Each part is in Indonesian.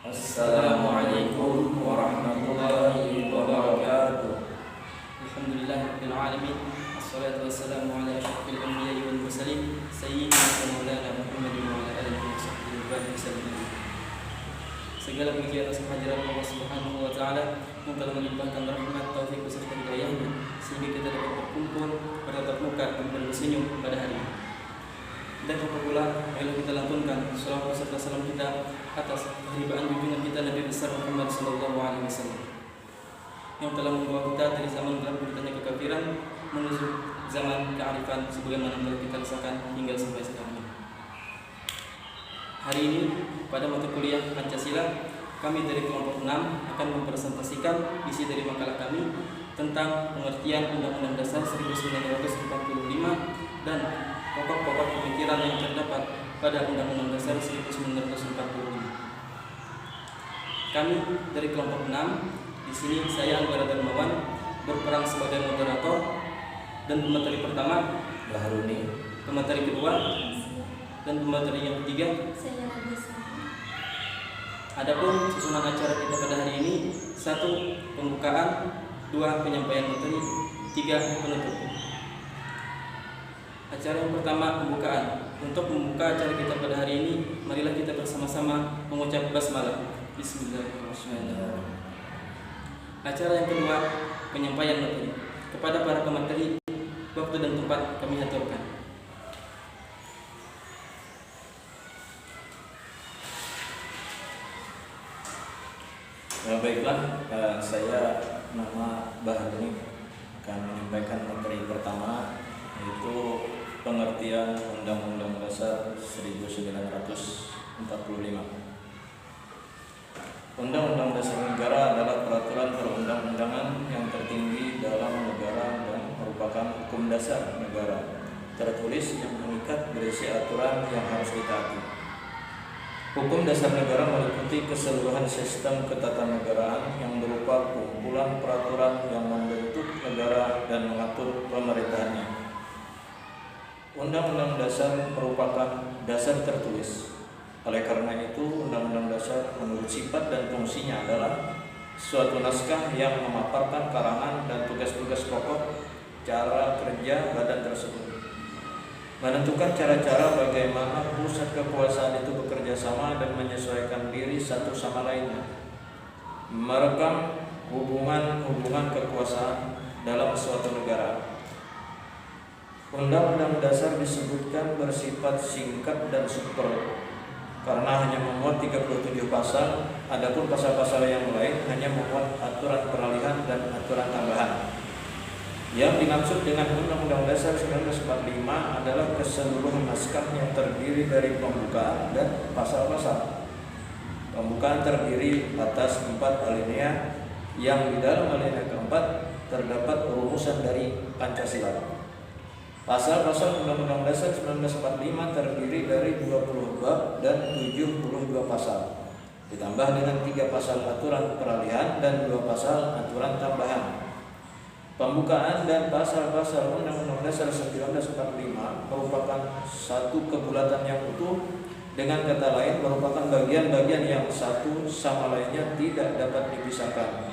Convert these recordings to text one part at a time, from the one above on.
Assalamualaikum warahmatullahi wabarakatuh. Alhamdulillahirabbil alamin. Wassalatu wassalamu ala asyrafil anbiya'i wal mursalin sayyidina wa maulana Muhammadin wa ala alihi wasallam. Segala puji atas kehadiran Allah Subhanahu wa taala yang telah melimpahkan rahmat, taufik serta hidayah-Nya sehingga kita dapat berkumpul bertatap muka dan bersenyum pada hari ini. Dan pula marilah kita lantunkan salawat serta salam kita atas keharibaan junjungan kita Nabi besar Muhammad sallallahu alaihi wasallam yang telah membawa kita dari zaman gelap beritanya kekafiran menuju zaman kearifan sebagaimana telah kita rasakan hingga sampai sekarang ini. Hari ini pada mata kuliah Pancasila kami dari kelompok 6 akan mempresentasikan isi dari makalah kami tentang pengertian Undang-Undang Dasar 1945 dan pokok-pokok pemikiran yang terdapat pada Undang-Undang Dasar 1945. Kami dari kelompok 6, di sini saya Anggara Darmawan berperan sebagai moderator dan pemateri pertama Baharuni, pemateri kedua dan pemateri yang ketiga Saya Nabisa. Adapun susunan acara kita pada hari ini: 1. Pembukaan, 2. Penyampaian materi, 3. Penutup. Acara yang pertama, pembukaan. Untuk membuka acara kita pada hari ini, marilah kita bersama-sama mengucap basmalah. Bismillahirrahmanirrahim. Acara yang kedua, penyampaian materi. Kepada para pemateri, waktu dan tempat kami aturkan. Baiklah, saya nama Baharuni akan menyampaikan materi pertama, yaitu pengertian Undang-Undang Dasar 1945. Undang-Undang Dasar Negara adalah peraturan perundang-undangan yang tertinggi dalam negara dan merupakan hukum dasar negara tertulis yang mengikat, berisi aturan yang harus ditaati. Hukum dasar negara meliputi keseluruhan sistem ketatanegaraan yang berupa kumpulan peraturan yang membentuk negara dan mengatur pemerintahannya. Undang-Undang Dasar merupakan dasar tertulis. Oleh karena itu, Undang-Undang Dasar menurut sifat dan fungsinya adalah suatu naskah yang memaparkan karangan dan tugas-tugas pokok cara kerja badan tersebut, menentukan cara-cara bagaimana pusat kekuasaan itu bekerja sama dan menyesuaikan diri satu sama lainnya, merekam hubungan-hubungan kekuasaan dalam suatu negara. Undang-Undang Dasar disebutkan bersifat singkat dan super karena hanya memuat 37 pasal, adapun pasal-pasal yang lain hanya memuat aturan peralihan dan aturan tambahan. Yang dimaksud dengan Undang-Undang Dasar 1945 adalah keseluruhan naskah yang terdiri dari pembukaan dan pasal-pasal. Pembukaan terdiri atas 4 alinea yang di dalam alinea keempat terdapat rumusan dari Pancasila. Pasal-pasal Undang-Undang Dasar 1945 terdiri dari 20 bab dan 72 pasal, ditambah dengan 3 pasal aturan peralihan dan 2 pasal aturan tambahan. Pembukaan dan pasal-pasal Undang-Undang Dasar 1945 merupakan satu kebulatan yang utuh, dengan kata lain merupakan bagian-bagian yang satu sama lainnya tidak dapat dipisahkan.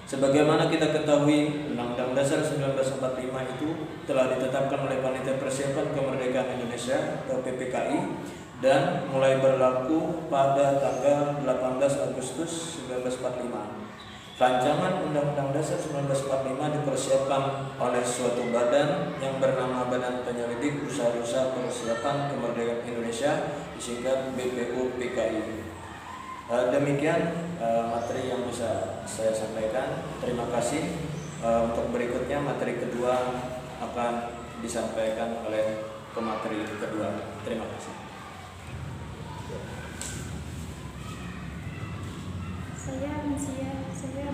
Sebagaimana kita ketahui, Undang-Undang Dasar 1945 itu telah ditetapkan oleh Panitia Persiapan Kemerdekaan Indonesia atau PPKI dan mulai berlaku pada tanggal 18 Agustus 1945. Rancangan Undang-Undang Dasar 1945 dipersiapkan oleh suatu badan yang bernama Badan Penyelidik Usaha-Usaha Persiapan Kemerdekaan Indonesia, disingkat BPUPKI. Demikian materi yang bisa saya sampaikan. Terima kasih. Untuk berikutnya materi kedua akan disampaikan oleh pemateri kedua. Terima kasih. Saya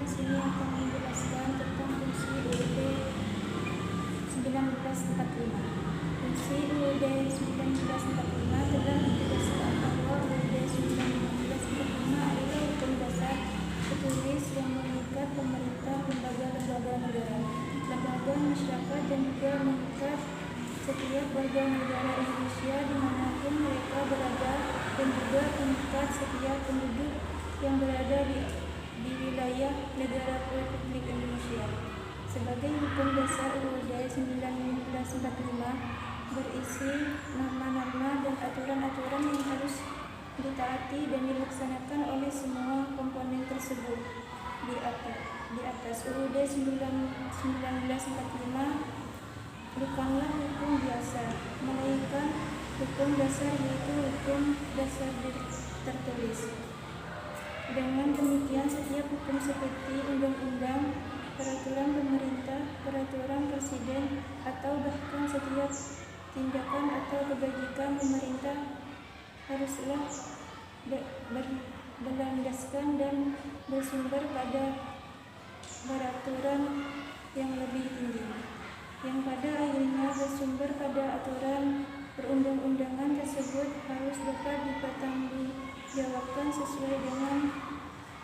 di sini akan menjelaskan tentang fungsi UUD 1945. Fungsi UUD 1945 telah menjelaskan bahwa UUD 1945 adalah hukum dasar tertulis yang mengikat pemerintah, lembaga-lembaga negara, lembaga masyarakat, dan juga mengikat setiap warga negara Indonesia dimanapun mereka berada dan juga tempat setiap penduduk yang berada di wilayah negara Republik Indonesia. Sebagai hukum dasar UUD 1945 berisi norma-norma dan aturan-aturan yang harus ditaati dan dilaksanakan oleh semua komponen tersebut. Di atas UUD 1945 bukanlah hukum biasa, melainkan hukum dasar, yaitu hukum dasar tertulis. Dengan demikian, setiap hukum seperti undang-undang, peraturan pemerintah, peraturan presiden, atau bahkan setiap tindakan atau kebajikan pemerintah haruslah berlandaskan dan bersumber pada peraturan yang lebih tinggi, yang pada akhirnya bersumber pada aturan perundang-undangan tersebut harus dapat dipertanggungjawabkan sesuai dengan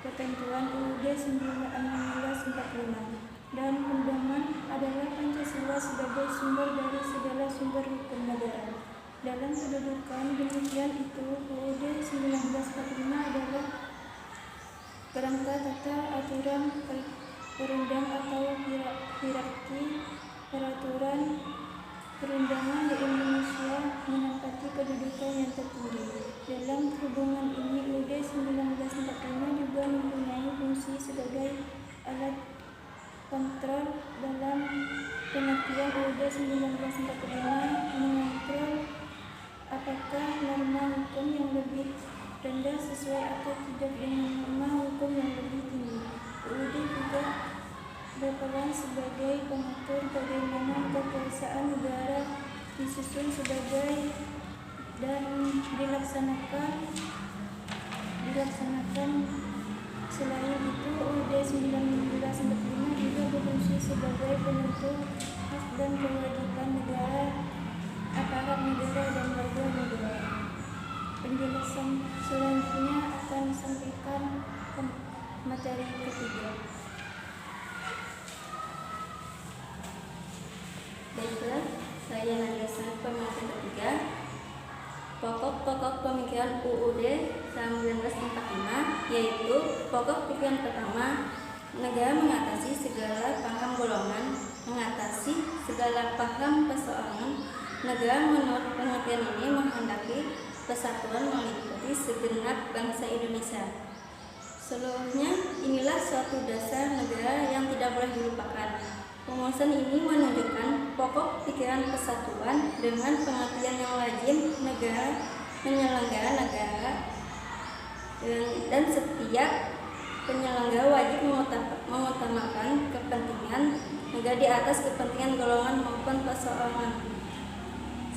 ketentuan UUD 1945. Dan pedoman adalah Pancasila sebagai sumber dari segala sumber hukum negara. Dalam kedudukan demikian itu, UUD 1945 adalah kerangka tata aturan perundang atau hierarki peraturan perundangan di Indonesia menempati kedudukan yang tertinggi. Dalam hubungan ini, UUD 1945 juga mempunyai fungsi sebagai alat kontrol dalam pengertian UUD 1945 mengontrol apakah norma hukum yang lebih rendah sesuai atau tidak dengan norma hukum yang lebih tinggi. UUD juga berperan sebagai pengatur bagaimana kekuasaan negara disusun sebagai dan dilaksanakan. Selain itu, UUD 1945 juga berfungsi sebagai penentu hak dan kewajiban negara, aparat negara, dan warga negara. Penjelasan selanjutnya akan disampaikan ke materi ketiga. Baiklah, saya Nadia pemateri ketiga. Pokok-pokok pemikiran UUD 1945 yaitu pokok pikiran pertama, negara mengatasi segala paham golongan, mengatasi segala paham persoalan. Negara menurut pengertian ini menghendaki persatuan meliputi segenap bangsa Indonesia. Seluruhnya inilah suatu dasar negara yang tidak boleh dilupakan. Pengurusan ini menunjukkan pokok pikiran persatuan dengan pengertian yang lazim negara penyelenggara negara dan setiap penyelenggara wajib mengutamakan kepentingan negara di atas kepentingan golongan maupun perseorangan.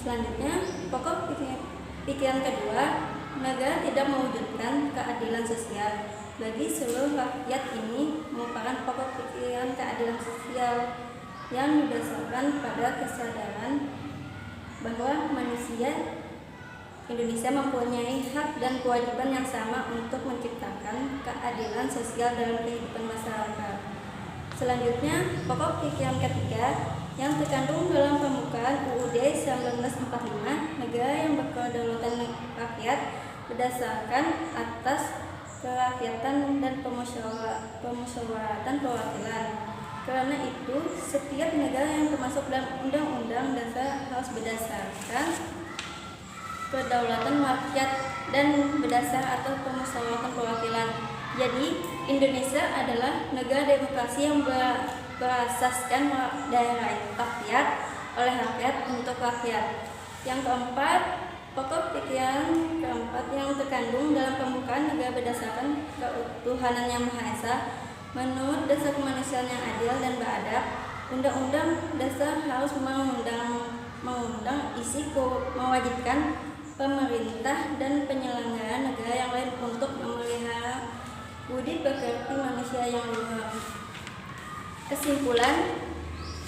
Selanjutnya, pokok pikiran kedua, negara tidak mewujudkan keadilan sosial bagi seluruh rakyat. Ini merupakan pokok pikiran keadilan sosial yang didasarkan pada kesadaran bahwa manusia Indonesia mempunyai hak dan kewajiban yang sama untuk menciptakan keadilan sosial dalam kehidupan masyarakat. Selanjutnya, pokok pikiran ketiga yang terkandung dalam pembukaan UUD 1945, negara yang berkedaulatan rakyat berdasarkan atas kerakyatan dan pemusyawaratan perwakilan. Karena itu, setiap negara yang termasuk dalam Undang-Undang Dasar harus berdasarkan kedaulatan rakyat dan berdasar atas pemusyawaratan perwakilan. Jadi, Indonesia adalah negara demokrasi yang berasaskan dari rakyat, oleh rakyat, untuk rakyat. Yang keempat, pokok pikiran keempat yang terkandung dalam pembukaan negara berdasarkan ketuhanan yang Maha Esa. Menurut dasar kemanusiaan yang adil dan beradab, Undang-Undang Dasar harus mengundang isi mewajibkan pemerintah dan penyelenggara negara yang lain untuk memelihara budi pekerti manusia yang luhur. Kesimpulan,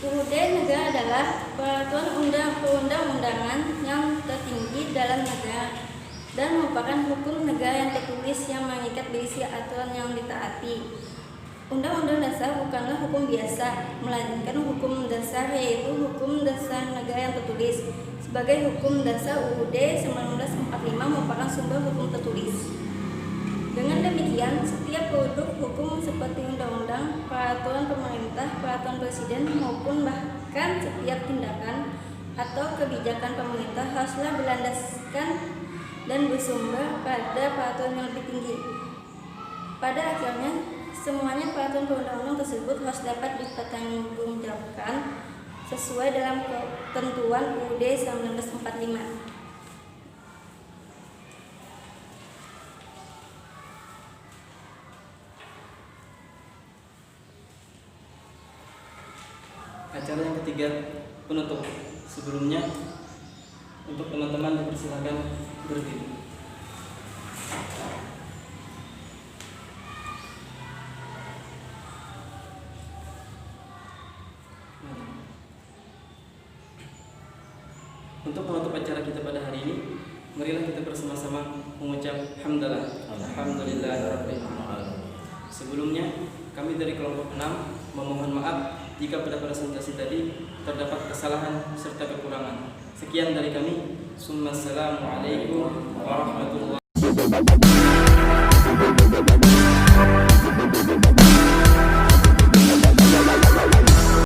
UUD negara adalah peraturan perundang-undangan yang tertinggi dalam negara dan merupakan hukum negara yang tertulis yang mengikat berisi aturan yang ditaati. Undang-Undang Dasar bukanlah hukum biasa, melainkan hukum dasar, yaitu hukum dasar negara yang tertulis. sebagai hukum dasar UUD 1945 merupakan sumber hukum tertulis. Dengan demikian, setiap produk hukum seperti undang-undang, peraturan pemerintah, peraturan presiden, maupun bahkan setiap tindakan atau kebijakan pemerintah haruslah berlandaskan dan bersumber pada peraturan yang lebih tinggi. Pada akhirnya, semuanya peraturan perundang-undang tersebut harus dapat dipertanggungjawabkan sesuai dalam ketentuan UUD 1945. Acara yang ketiga, penutup. Sebelumnya, untuk teman-teman dipersilakan berdiri. Untuk menutup acara kita pada hari ini, marilah kita bersama-sama mengucap hamdalah. Alhamdulillahirabbil alamin. Sebelumnya, kami dari kelompok 6 memohon maaf jika pada presentasi tadi terdapat kesalahan serta kekurangan. Sekian dari kami. Assalamualaikum warahmatullahi wabarakatuh.